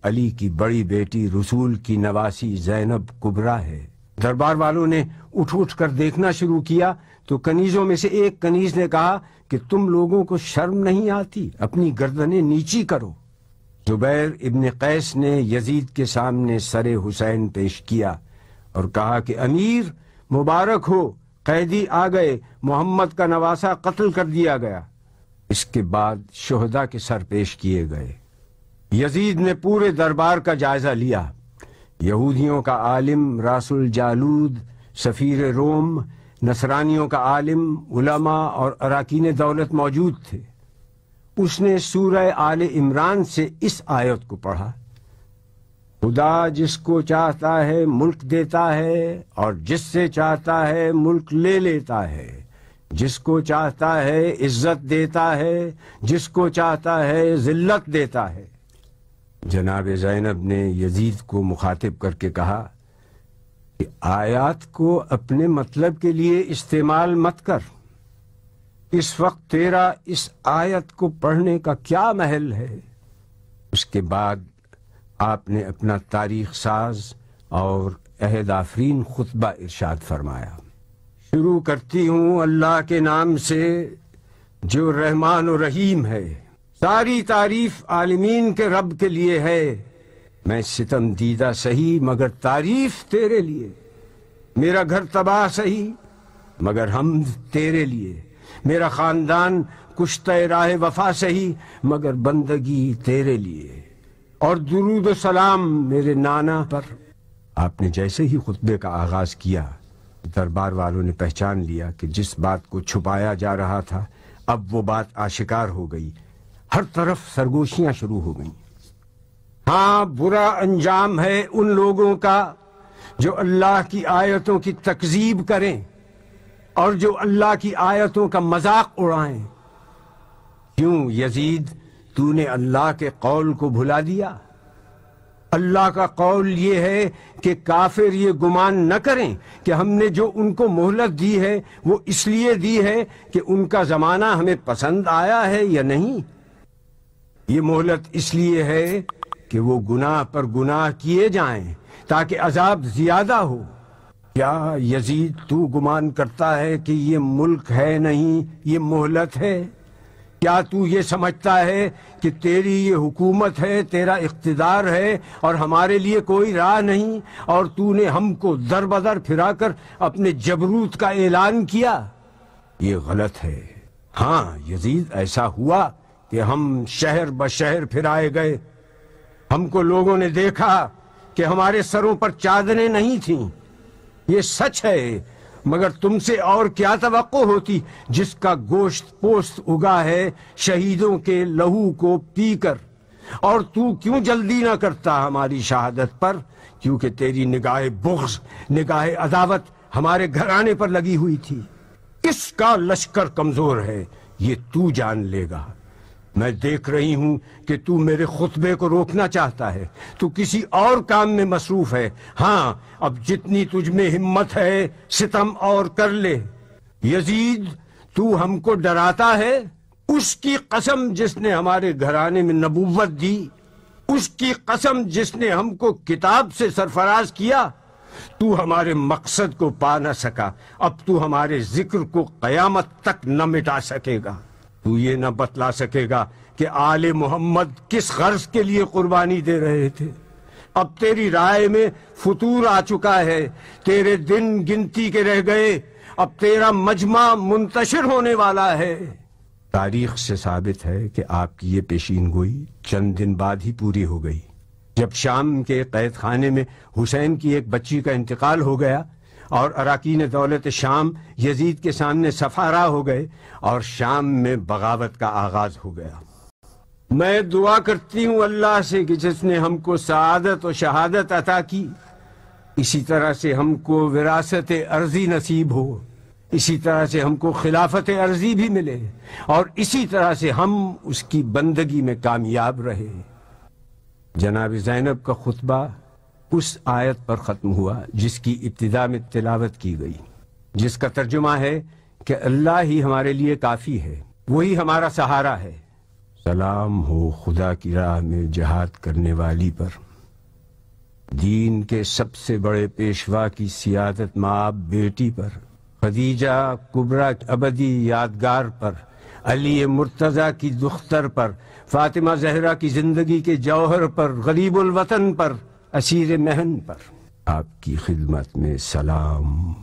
علی کی بڑی بیٹی رسول کی نواسی زینب کبریٰ ہے۔ دربار والوں نے اٹھ کر دیکھنا شروع کیا تو کنیزوں میں سے ایک کنیز نے کہا کہ تم لوگوں کو شرم نہیں آتی؟ اپنی گردنیں نیچی کرو۔ زبیر ابن قیس نے یزید کے سامنے سر حسین پیش کیا اور کہا کہ امیر مبارک ہو، قیدی آ گئے، محمد کا نواسہ قتل کر دیا گیا۔ اس کے بعد شہداء کے سر پیش کیے گئے۔ یزید نے پورے دربار کا جائزہ لیا۔ یہودیوں کا عالم راس الجالود، سفیر روم، نصرانیوں کا عالم، علماء اور اراکین دولت موجود تھے۔ اس نے سورہ آل عمران سے اس آیت کو پڑھا، خدا جس کو چاہتا ہے ملک دیتا ہے اور جس سے چاہتا ہے ملک لے لیتا ہے، جس کو چاہتا ہے عزت دیتا ہے، جس کو چاہتا ہے ذلت دیتا ہے۔ جناب زینب نے یزید کو مخاطب کر کے کہا کہ آیات کو اپنے مطلب کے لیے استعمال مت کر، اس وقت تیرا اس آیت کو پڑھنے کا کیا محل ہے؟ اس کے بعد آپ نے اپنا تاریخ ساز اور عہد آفرین خطبہ ارشاد فرمایا۔ شروع کرتی ہوں اللہ کے نام سے جو رحمان و رحیم ہے۔ ساری تعریف عالمین کے رب کے لیے ہے۔ میں ستم دیدہ سہی مگر تعریف تیرے لیے، میرا گھر تباہ سہی مگر حمد تیرے لیے، میرا خاندان کشتہ راہ وفا سہی مگر بندگی تیرے لیے، اور درود و سلام میرے نانا پر۔ آپ نے جیسے ہی خطبے کا آغاز کیا، دربار والوں نے پہچان لیا کہ جس بات کو چھپایا جا رہا تھا اب وہ بات آشکار ہو گئی۔ ہر طرف سرگوشیاں شروع ہو گئیں۔ ہاں، برا انجام ہے ان لوگوں کا جو اللہ کی آیتوں کی تکذیب کریں اور جو اللہ کی آیتوں کا مذاق اڑائیں۔ کیوں یزید، تو نے اللہ کے قول کو بھلا دیا؟ اللہ کا قول یہ ہے کہ کافر یہ گمان نہ کریں کہ ہم نے جو ان کو مہلت دی ہے وہ اس لیے دی ہے کہ ان کا زمانہ ہمیں پسند آیا ہے یا نہیں۔ یہ مہلت اس لیے ہے کہ وہ گناہ پر گناہ کیے جائیں تاکہ عذاب زیادہ ہو۔ کیا یزید تو گمان کرتا ہے کہ یہ ملک ہے نہیں، یہ مہلت ہے؟ کیا تو یہ سمجھتا ہے کہ تیری یہ حکومت ہے، تیرا اقتدار ہے اور ہمارے لیے کوئی راہ نہیں، اور تو نے ہم کو در بدر پھرا کر اپنے جبروت کا اعلان کیا؟ یہ غلط ہے۔ ہاں یزید، ایسا ہوا کہ ہم شہر بشہر پھرائے گئے، ہم کو لوگوں نے دیکھا کہ ہمارے سروں پر چادریں نہیں تھیں۔ یہ سچ ہے، مگر تم سے اور کیا توقع ہوتی جس کا گوشت پوست اگا ہے شہیدوں کے لہو کو پی کر؟ اور تو کیوں جلدی نہ کرتا ہماری شہادت پر؟ کیونکہ تیری نگاہ بغض، نگاہ عداوت ہمارے گھرانے پر لگی ہوئی تھی۔ کس کا لشکر کمزور ہے یہ تو جان لے گا۔ میں دیکھ رہی ہوں کہ تو میرے خطبے کو روکنا چاہتا ہے، تو کسی اور کام میں مصروف ہے۔ ہاں، اب جتنی تجھ میں ہمت ہے ستم اور کر لے۔ یزید، تو ہم کو ڈراتا ہے؟ اس کی قسم جس نے ہمارے گھرانے میں نبوت دی، اس کی قسم جس نے ہم کو کتاب سے سرفراز کیا، تو ہمارے مقصد کو پا نہ سکا، اب تو ہمارے ذکر کو قیامت تک نہ مٹا سکے گا۔ تو یہ نہ بتلا سکے گا کہ آل محمد کس غرض کے لیے قربانی دے رہے تھے۔ اب تیری رائے میں فتور آ چکا ہے، تیرے دن گنتی کے رہ گئے، اب تیرا مجمع منتشر ہونے والا ہے۔ تاریخ سے ثابت ہے کہ آپ کی یہ پیشین گوئی چند دن بعد ہی پوری ہو گئی، جب شام کے قید خانے میں حسین کی ایک بچی کا انتقال ہو گیا اور اراکین دولت شام یزید کے سامنے سفارا ہو گئے اور شام میں بغاوت کا آغاز ہو گیا۔ میں دعا کرتی ہوں اللہ سے کہ جس نے ہم کو سعادت و شہادت عطا کی، اسی طرح سے ہم کو وراثت ارضی نصیب ہو، اسی طرح سے ہم کو خلافت ارضی بھی ملے، اور اسی طرح سے ہم اس کی بندگی میں کامیاب رہے۔ جناب زینب کا خطبہ اس آیت پر ختم ہوا جس کی ابتدا میں تلاوت کی گئی، جس کا ترجمہ ہے کہ اللہ ہی ہمارے لیے کافی ہے، وہی ہمارا سہارا ہے۔ سلام ہو خدا کی راہ میں جہاد کرنے والی پر، دین کے سب سے بڑے پیشوا کی سیادت ماں بیٹی پر، خدیجہ کبریٰ ابدی یادگار پر، علی مرتضیٰ کی دختر پر، فاطمہ زہرا کی زندگی کے جوہر پر، غریب الوطن پر، اسیر محن پر، آپ کی خدمت میں سلام۔